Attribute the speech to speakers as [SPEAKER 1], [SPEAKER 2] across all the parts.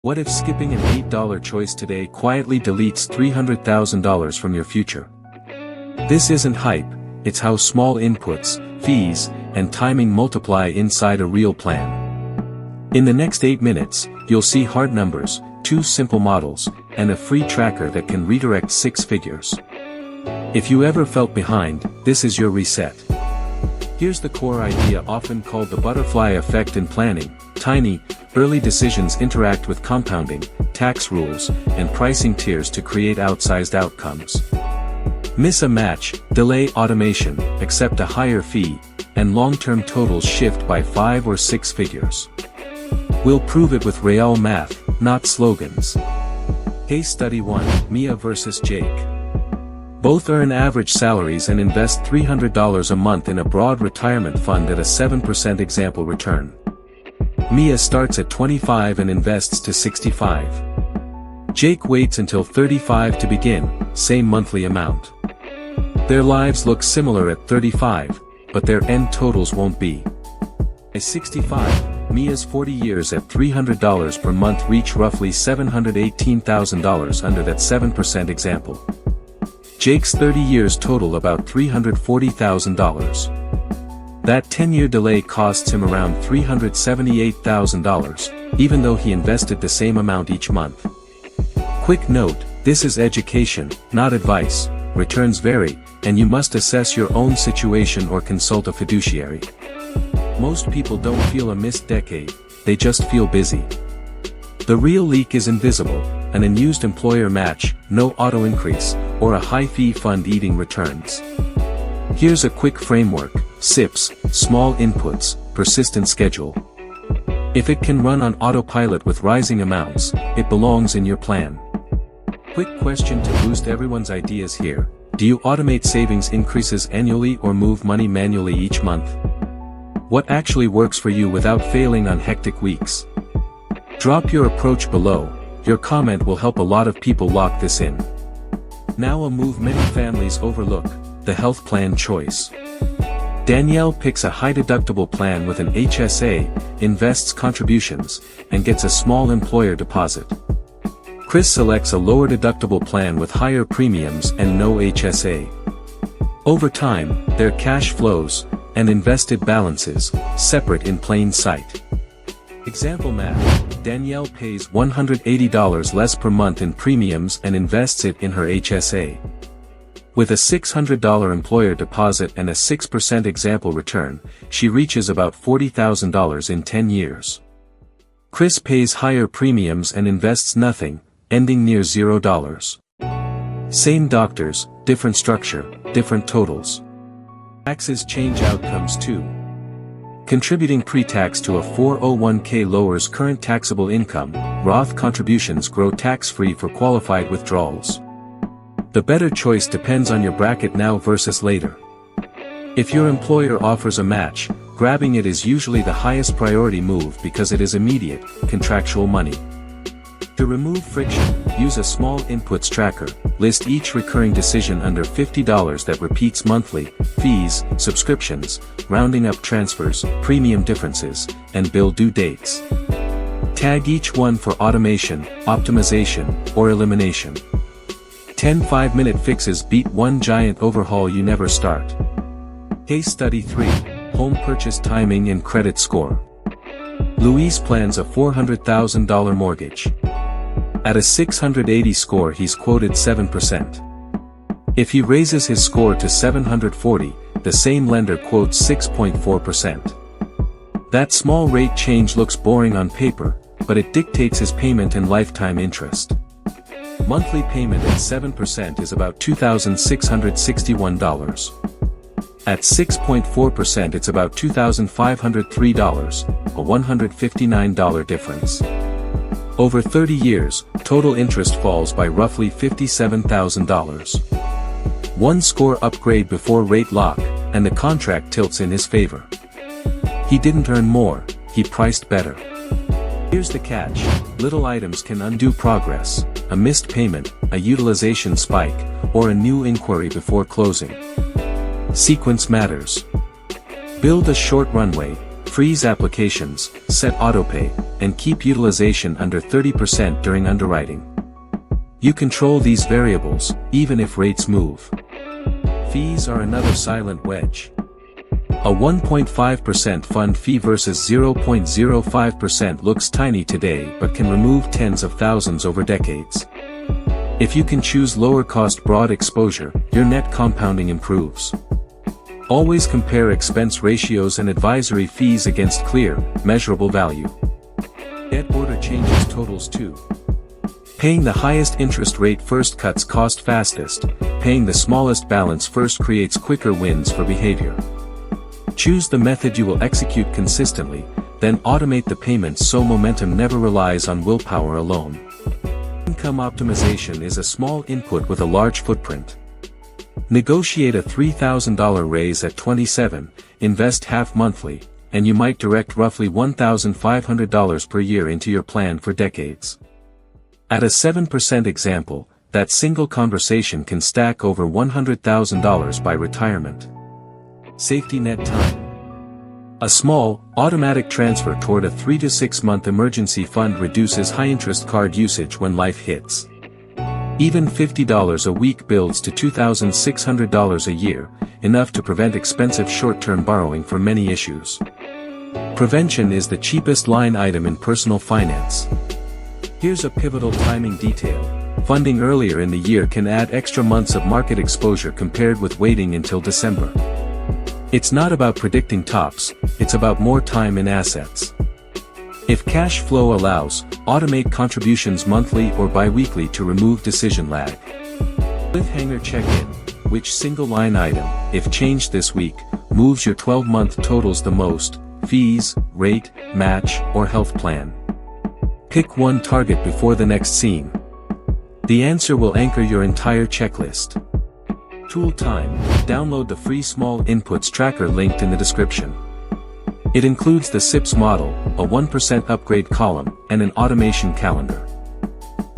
[SPEAKER 1] What if skipping an $8 choice today quietly deletes $300,000 from your future? This isn't hype, it's how small inputs, fees, and timing multiply inside a real plan. In the next 8 minutes, you'll see hard numbers, 2 simple models, and a free tracker that can redirect 6 figures. If you ever felt behind, this is your reset. Here's the core idea, often called the butterfly effect in planning. Tiny, early decisions interact with compounding, tax rules, and pricing tiers to create outsized outcomes. Miss a match, delay automation, accept a higher fee, and long-term totals shift by 5 or 6 figures. We'll prove it with real math, not slogans. Case Study 1, Mia versus Jake. Both earn average salaries and invest $300 a month in a broad retirement fund at a 7% example return. Mia starts at 25 and invests to 65. Jake waits until 35 to begin, same monthly amount. Their lives look similar at 35, but their end totals won't be. At 65, Mia's 40 years at $300 per month reach roughly $718,000 under that 7% example. Jake's 30 years total about $340,000. That 10-year delay costs him around $378,000, even though he invested the same amount each month. Quick note, this is education, not advice, returns vary, and you must assess your own situation or consult a fiduciary. Most people don't feel a missed decade, they just feel busy. The real leak is invisible, an unused employer match, no auto increase, or a high-fee fund eating returns. Here's a quick framework: SIPs, small inputs, persistent schedule. If it can run on autopilot with rising amounts, it belongs in your plan. Quick question to boost everyone's ideas here: do you automate savings increases annually or move money manually each month? What actually works for you without failing on hectic weeks? Drop your approach below. Your comment will help a lot of people lock this in. Now a move many families overlook: the health plan choice. Danielle picks a high-deductible plan with an HSA, invests contributions, and gets a small employer deposit. Chris selects a lower deductible plan with higher premiums and no HSA. Over time, their cash flows and invested balances separate in plain sight. Example math: Danielle pays $180 less per month in premiums and invests it in her HSA. With a $600 employer deposit and a 6% example return, she reaches about $40,000 in 10 years. Chris pays higher premiums and invests nothing, ending near $0. Same doctors, different structure, different totals. Taxes change outcomes too. Contributing pre-tax to a 401k lowers current taxable income. Roth contributions grow tax-free for qualified withdrawals. The better choice depends on your bracket now versus later. If your employer offers a match, grabbing it is usually the highest priority move because it is immediate, contractual money. To remove friction, use a small inputs tracker. List each recurring decision under $50 that repeats monthly: fees, subscriptions, rounding up transfers, premium differences, and bill due dates. Tag each one for automation, optimization, or elimination. 10 5-minute fixes beat one giant overhaul you never start. Case Study 3, Home Purchase Timing and Credit Score. Luis plans a $400,000 mortgage. At a 680 score he's quoted 7%. If he raises his score to 740, the same lender quotes 6.4%. That small rate change looks boring on paper, but it dictates his payment and lifetime interest. Monthly payment at 7% is about $2,661. At 6.4% it's about $2,503, a $159 difference. Over 30 years, total interest falls by roughly $57,000. One score upgrade before rate lock, and the contract tilts in his favor. He didn't earn more, he priced better. Here's the catch: little items can undo progress: a missed payment, a utilization spike, or a new inquiry before closing. Sequence matters. Build a short runway, freeze applications, set autopay, and keep utilization under 30% during underwriting. You control these variables, even if rates move. Fees are another silent wedge. A 1.5% fund fee versus 0.05% looks tiny today but can remove tens of thousands over decades. If you can choose lower-cost broad exposure, your net compounding improves. Always compare expense ratios and advisory fees against clear, measurable value. Debt order changes totals too. Paying the highest interest rate first cuts cost fastest, paying the smallest balance first creates quicker wins for behavior. Choose the method you will execute consistently, then automate the payments so momentum never relies on willpower alone. Income optimization is a small input with a large footprint. Negotiate a $3,000 raise at 27, invest half monthly, and you might direct roughly $1,500 per year into your plan for decades. At a 7% example, that single conversation can stack over $100,000 by retirement. Safety net time. A small, automatic transfer toward a 3 to 6 month emergency fund reduces high-interest card usage when life hits. Even $50 a week builds to $2,600 a year, enough to prevent expensive short-term borrowing for many issues. Prevention is the cheapest line item in personal finance. Here's a pivotal timing detail. Funding earlier in the year can add extra months of market exposure compared with waiting until December. It's not about predicting tops, it's about more time in assets. If cash flow allows, automate contributions monthly or bi-weekly to remove decision lag. Cliffhanger check-in. Which single line item, if changed this week, moves your 12-month totals the most? Fees, rate, match, or health plan? Pick one target before the next scene. The answer will anchor your entire checklist. Tool time. Download the free small inputs tracker linked in the description. It includes the SIPS model, a 1% upgrade column, and an automation calendar.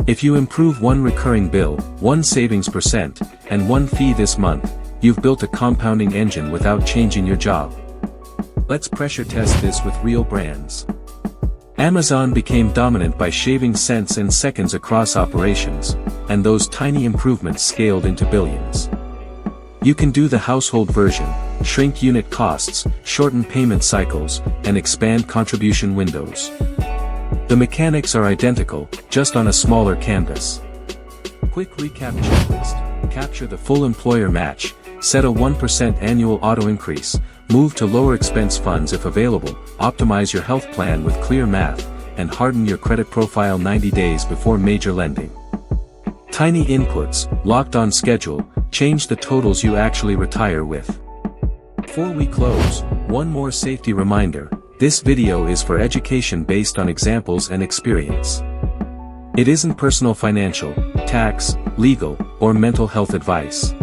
[SPEAKER 1] If you improve one recurring bill, one savings percent, and one fee this month, you've built a compounding engine without changing your job. Let's pressure test this with real brands. Amazon became dominant by shaving cents and seconds across operations, and those tiny improvements scaled into billions. You can do the household version, shrink unit costs, shorten payment cycles, and expand contribution windows. The mechanics are identical, just on a smaller canvas. Quick recap checklist. Capture the full employer match, set a 1% annual auto increase, move to lower expense funds if available, optimize your health plan with clear math, and harden your credit profile 90 days before major lending. Tiny inputs, locked on schedule, change the totals you actually retire with. Before we close, one more safety reminder, this video is for education based on examples and experience. It isn't personal financial, tax, legal, or mental health advice.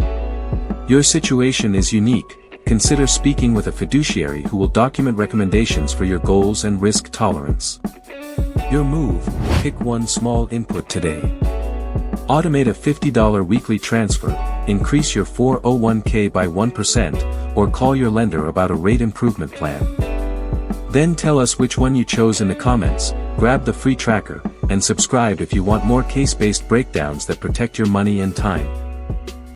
[SPEAKER 1] Your situation is unique, consider speaking with a fiduciary who will document recommendations for your goals and risk tolerance. Your move, pick one small input today. Automate a $50 weekly transfer, increase your 401k by 1%, or call your lender about a rate improvement plan. Then tell us which one you chose in the comments, grab the free tracker, and subscribe if you want more case-based breakdowns that protect your money and time.